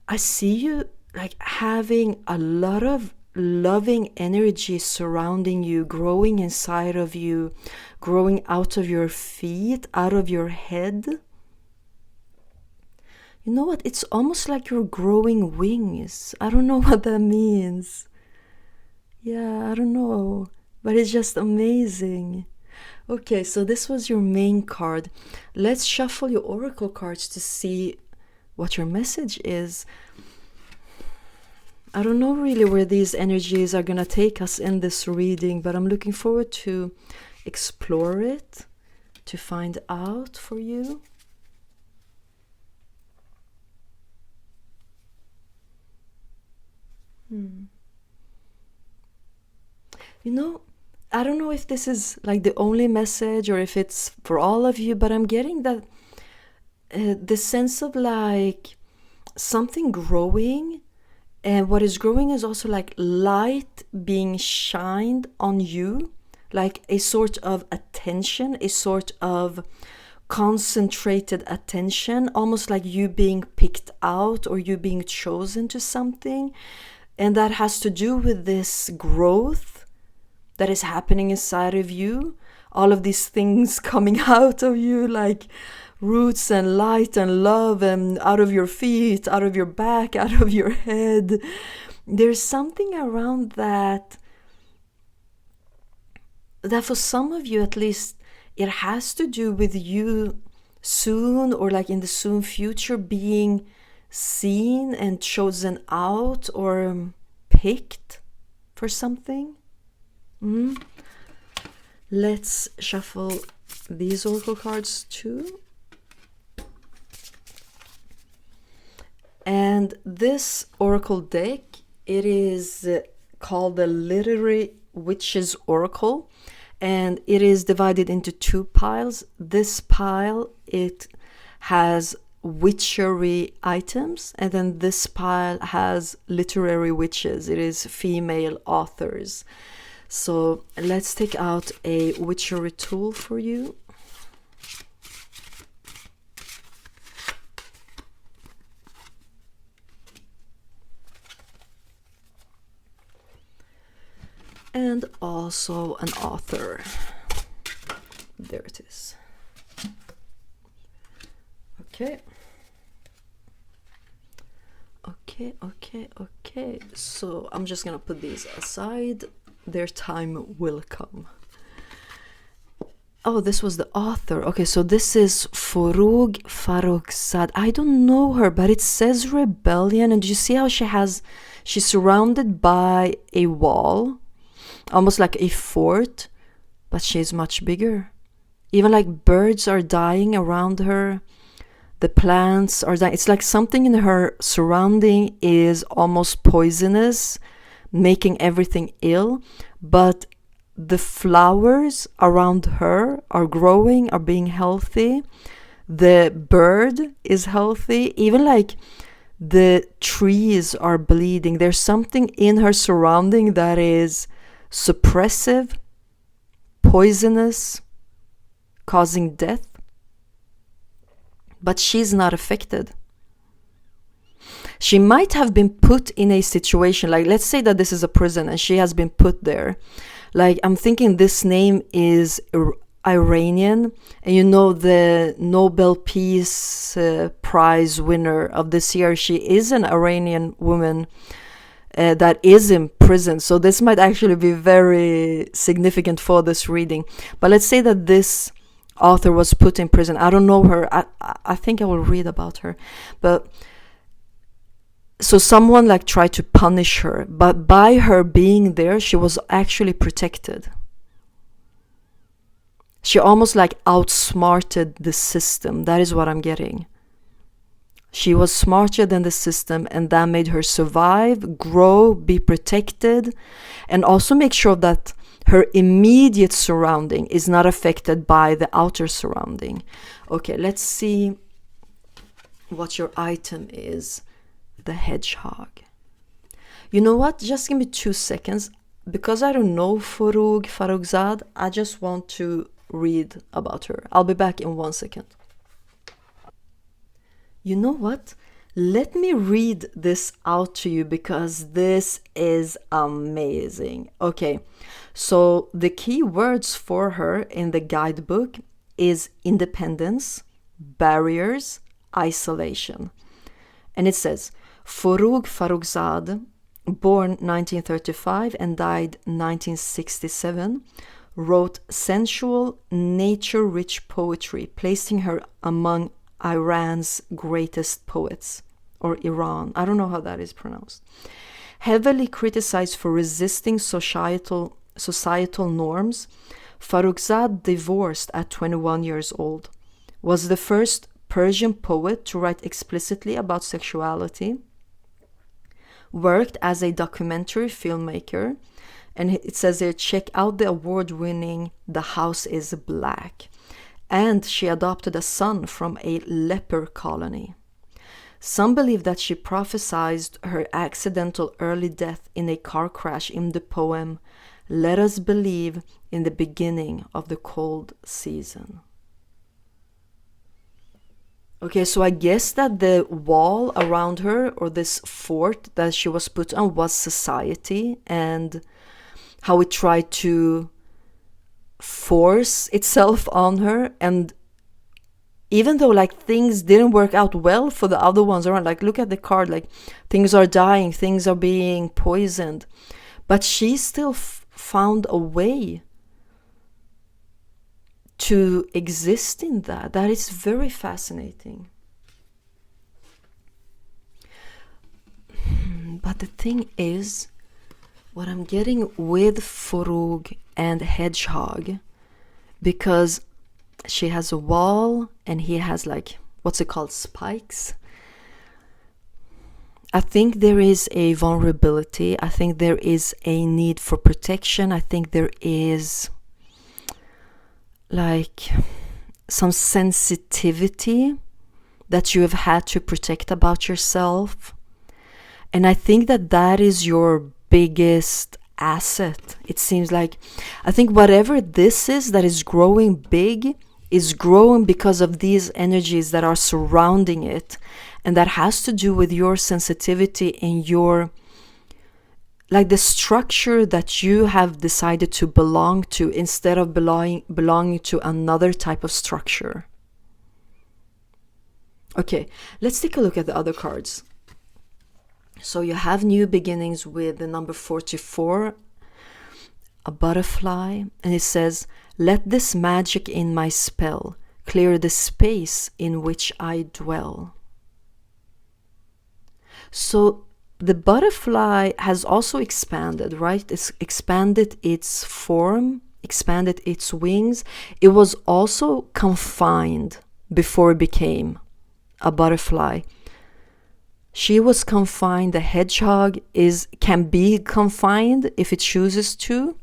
I see you like having a lot of loving energy surrounding you, growing inside of you, growing out of your feet, out of your head. You know what? It's almost like you're growing wings. I don't know what that means. Yeah, I don't know. But it's just amazing. Okay, so this was your main card. Let's shuffle your oracle cards to see what your message is. I don't know really where these energies are going to take us in this reading, but I'm looking forward to explore it, to find out for you. I don't know if this is like the only message or if it's for all of you, but I'm getting that the sense of like something growing, and what is growing is also like light being shined on you, like a sort of attention, a sort of concentrated attention, almost like you being picked out or you being chosen to something. And that has to do with this growth that is happening inside of you, all of these things coming out of you, like roots and light and love, and out of your feet, out of your back, out of your head. There's something around that for some of you at least, it has to do with you soon, or like in the soon future, being seen and chosen out or picked for something. Let's shuffle these oracle cards too. And this oracle deck, it is called the Literary Witches Oracle, and it is divided into 2 piles. This pile, it has witchery items, and then this pile has literary witches. It is female authors. So let's take out a witchery tool for you. And also an author. There it is. Okay. Okay. So I'm just gonna put these aside. Their time will come. Oh, this was the author. Okay, so this is Forough Farrokhzad. I don't know her, but it says rebellion. And you see how she's surrounded by a wall, almost like a fort, but she's much bigger. Even like birds are dying around her. The plants are dying. It's like something in her surrounding is almost poisonous, making everything ill, but the flowers around her are growing, are being healthy. The bird is healthy. Even like the trees are bleeding. There's something in her surrounding that is suppressive, poisonous, causing death. But she's not affected. She might have been put in a situation, like let's say that this is a prison and she has been put there. Like I'm thinking this name is Iranian, and you know the Nobel Peace Prize winner of this year, she is an Iranian woman that is in prison. So this might actually be very significant for this reading. But let's say that this author was put in prison. I don't know her. I think I will read about her. But so someone like tried to punish her, but by her being there, she was actually protected. She almost like outsmarted the system. That is what I'm getting. She was smarter than the system, and that made her survive, grow, be protected, and also make sure that her immediate surrounding is not affected by the outer surrounding. Okay, let's see what your item is. The hedgehog. You know what? Just give me 2 seconds. Because I don't know Farrokhzad, I just want to read about her. I'll be back in 1 second. You know what? Let me read this out to you because this is amazing. Okay, so the key words for her in the guidebook is independence, barriers, isolation. And it says, Farrokhzad, born 1935 and died 1967, wrote sensual, nature-rich poetry, placing her among Iran's greatest poets, or Iran. I don't know how that is pronounced. Heavily criticized for resisting societal norms, Farrokhzad divorced at 21 years old, was the first Persian poet to write explicitly about sexuality, worked as a documentary filmmaker, and it says here, check out the award-winning The House is Black. And she adopted a son from a leper colony. Some believe that she prophesied her accidental early death in a car crash in the poem, Let Us Believe in the Beginning of the Cold Season. Okay, so I guess that the wall around her, or this fort that she was put on, was society and how it tried to force itself on her. And even though like things didn't work out well for the other ones around, like look at the card, like things are dying, things are being poisoned, but she still found a way to exist in that. That is very fascinating. But the thing is, what I'm getting with Farrokh and Hedgehog, because she has a wall and he has like, what's it called, spikes. I think there is a vulnerability. I think there is a need for protection. I think there is like some sensitivity that you have had to protect about yourself. And I think that that is your biggest asset. It seems like, I think whatever this is that is growing big is growing because of these energies that are surrounding it. And that has to do with your sensitivity and your, like the structure that you have decided to belong to instead of belonging to another type of structure. Okay, let's take a look at the other cards. So you have new beginnings with the number 44, a butterfly, and it says, let this magic in my spell clear the space in which I dwell. So the butterfly has also expanded, right? It's expanded its form, expanded its wings. It was also confined before it became a butterfly. She was confined. The hedgehog can be confined if it chooses to.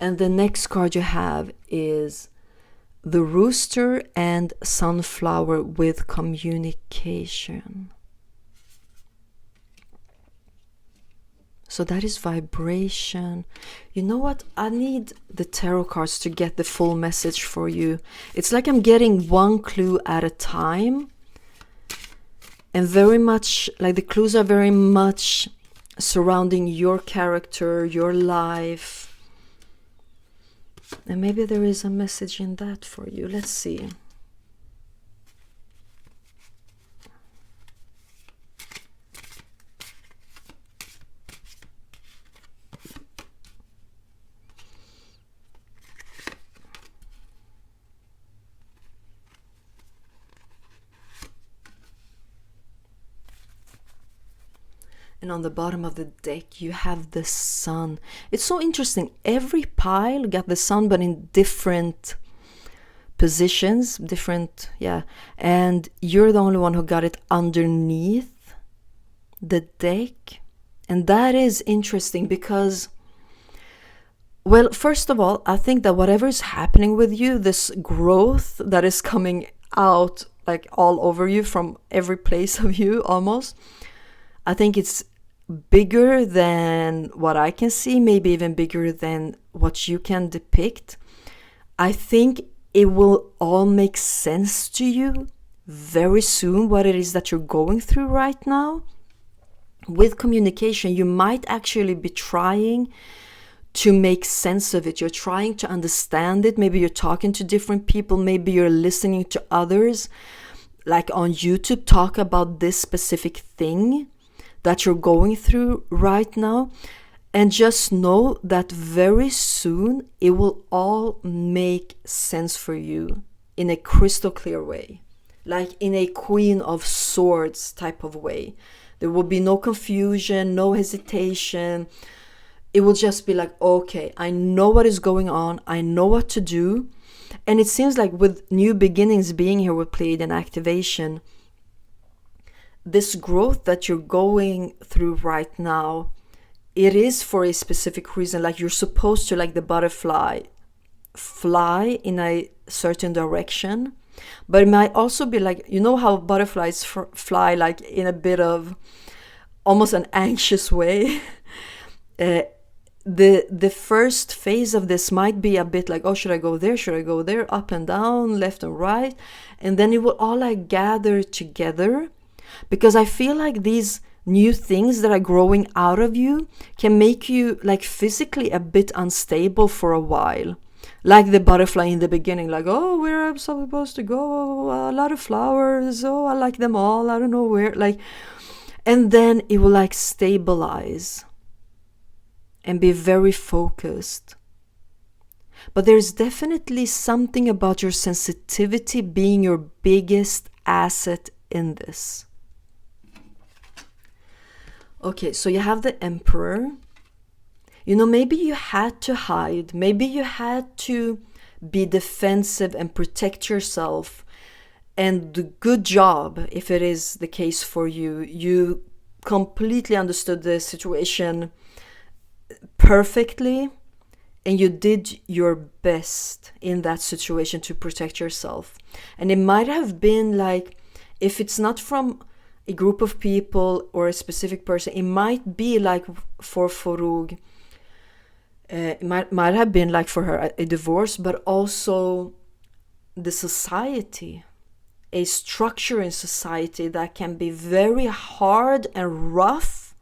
And the next card you have is the rooster and sunflower with communication. So that is vibration. You know what? I need the tarot cards to get the full message for you. It's like I'm getting one clue at a time. And very much, like the clues are very much surrounding your character, your life. And maybe there is a message in that for you. Let's see. And on the bottom of the deck, you have the sun. It's so interesting. Every pile got the sun, but in different positions, and you're the only one who got it underneath the deck. And that is interesting because, well, first of all, I think that whatever is happening with you, this growth that is coming out like all over you from every place of you almost, I think it's bigger than what I can see, maybe even bigger than what you can depict. I think it will all make sense to you very soon, what it is that you're going through right now. With communication, you might actually be trying to make sense of it. You're trying to understand it. Maybe you're talking to different people. Maybe you're listening to others, like on YouTube, talk about this specific thing that you're going through right now. And just know that very soon it will all make sense for you in a crystal clear way, like in a Queen of Swords type of way. There will be no confusion, no hesitation. It will just be like, okay, I know what is going on. I know what to do. And it seems like with new beginnings being here with Pleiadian activation, this growth that you're going through right now, it is for a specific reason. Like you're supposed to, like the butterfly, fly in a certain direction. But it might also be like, you know how butterflies fly like in a bit of almost an anxious way. The first phase of this might be a bit like, oh, should I go there? Should I go there? Up and down, left and right. And then it will all like gather together. Because I feel like these new things that are growing out of you can make you like physically a bit unstable for a while. Like the butterfly in the beginning, like, oh, where am I supposed to go? A lot of flowers. Oh, I like them all. I don't know where. Like, and then it will like stabilize and be very focused. But there's definitely something about your sensitivity being your biggest asset in this. Okay, so you have the Emperor. You know, maybe you had to hide. Maybe you had to be defensive and protect yourself. And good job, if it is the case for you. You completely understood the situation perfectly. And you did your best in that situation to protect yourself. And it might have been like, if it's not from a group of people or a specific person, it might be like for Forug, it might have been like for her a divorce, but also the society, a structure in society that can be very hard and rough.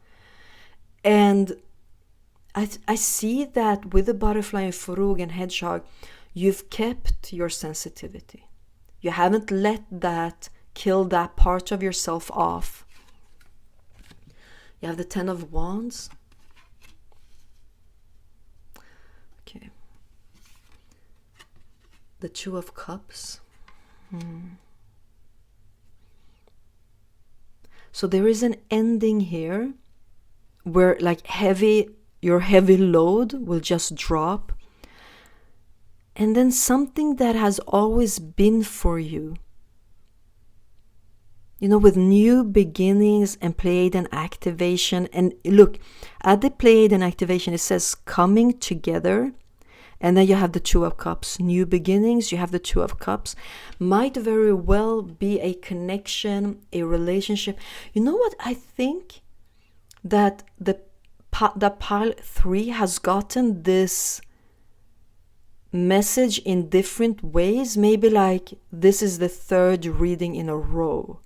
And I see that with the butterfly and Forug and hedgehog, you've kept your sensitivity. You haven't let that kill that part of yourself off. You have the Ten of Wands. Okay. The Two of Cups. So there is an ending here where like your heavy load will just drop. And then something that has always been for you with new beginnings and Pleiadian activation. And look, at the Pleiadian activation, it says coming together. And then you have the Two of Cups, new beginnings. You have the Two of Cups. Might very well be a connection, a relationship. You know what? I think that the pile 3 has gotten this message in different ways. Maybe like this is the third reading in a row.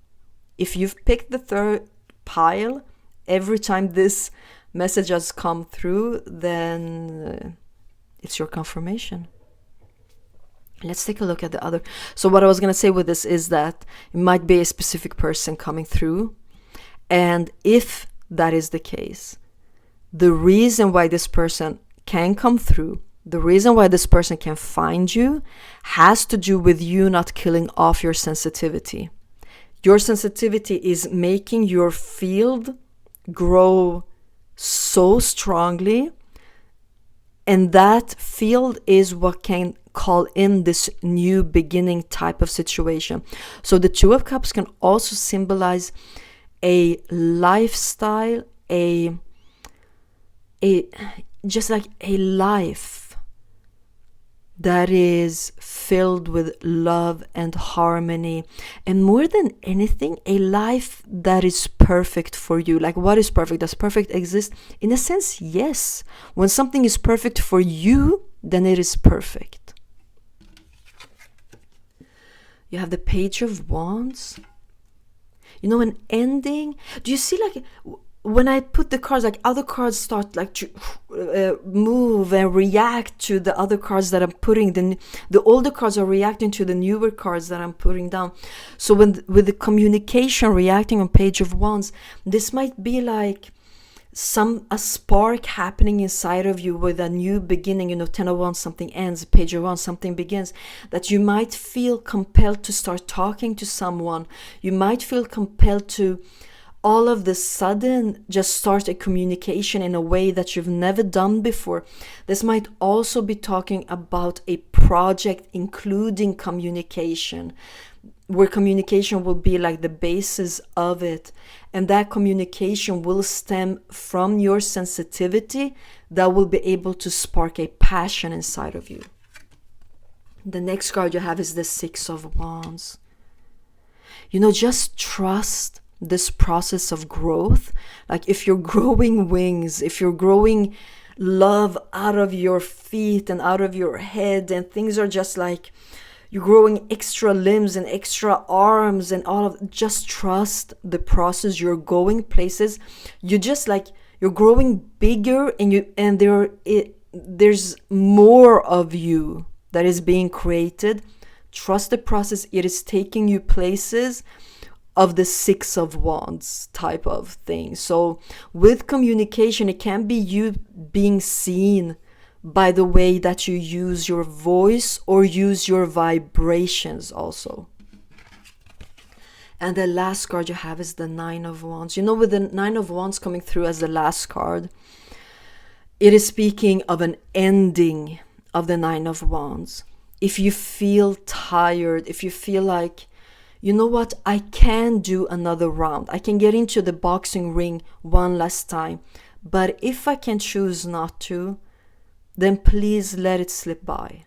If you've picked the third pile, every time this message has come through, then it's your confirmation. Let's take a look at the other. So what I was going to say with this is that it might be a specific person coming through. And if that is the case, the reason why this person can come through, the reason why this person can find you, has to do with you not killing off your sensitivity. Your sensitivity is making your field grow so strongly, and that field is what can call in this new beginning type of situation. So the Two of Cups can also symbolize a lifestyle, just like a life that is filled with love and harmony, and more than anything, a life that is perfect for you. Like, what is perfect? Does perfect exist? In a sense, yes. When something is perfect for you, then it is perfect. You have the Page of Wands. An ending. Do you see, like, when I put the cards, like, other cards start like to move and react to the other cards that I'm putting. The older cards are reacting to the newer cards that I'm putting down. So with the communication reacting on Page of Wands, this might be like a spark happening inside of you with a new beginning. 10 of Wands, something ends. Page of Wands, something begins. That you might feel compelled to start talking to someone. You might feel compelled to all of the sudden just start a communication in a way that you've never done before. This might also be talking about a project including communication, where communication will be like the basis of it. And that communication will stem from your sensitivity that will be able to spark a passion inside of you. The next card you have is the Six of Wands. Just trust this process of growth. Like, if you're growing wings, if you're growing love out of your feet and out of your head, and things are just like you're growing extra limbs and extra arms and all of, just trust the process. You're going places. You're growing bigger, and there's more of you that is being created. Trust the process. It is taking you places of the Six of Wands type of thing. So with communication, it can be you being seen by the way that you use your voice or use your vibrations also. And the last card you have is the Nine of Wands. With the Nine of Wands coming through as the last card, it is speaking of an ending of the Nine of Wands. If you feel tired, if you feel like, what, I can do another round. I can get into the boxing ring one last time. But if I can choose not to, then please let it slip by.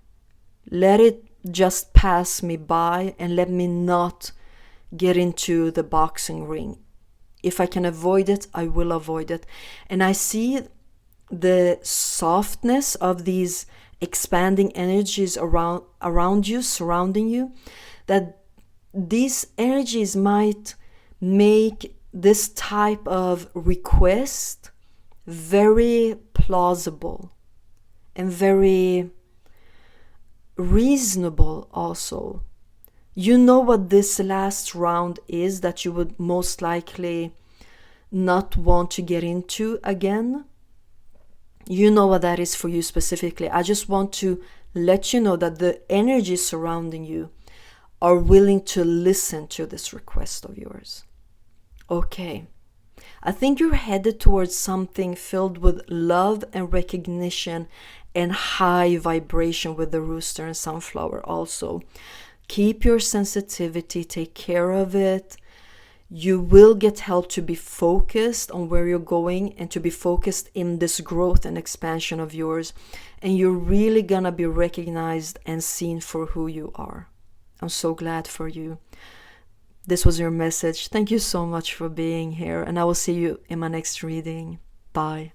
Let it just pass me by, and let me not get into the boxing ring. If I can avoid it, I will avoid it. And I see the softness of these expanding energies around you, surrounding you, that these energies might make this type of request very plausible and very reasonable also. What this last round is that you would most likely not want to get into again. What that is for you specifically. I just want to let you know that the energies surrounding you are willing to listen to this request of yours. Okay, I think you're headed towards something filled with love and recognition and high vibration with the rooster and sunflower also. Keep your sensitivity, take care of it. You will get help to be focused on where you're going and to be focused in this growth and expansion of yours. And you're really gonna be recognized and seen for who you are. I'm so glad for you. This was your message. Thank you so much for being here, and I will see you in my next reading. Bye.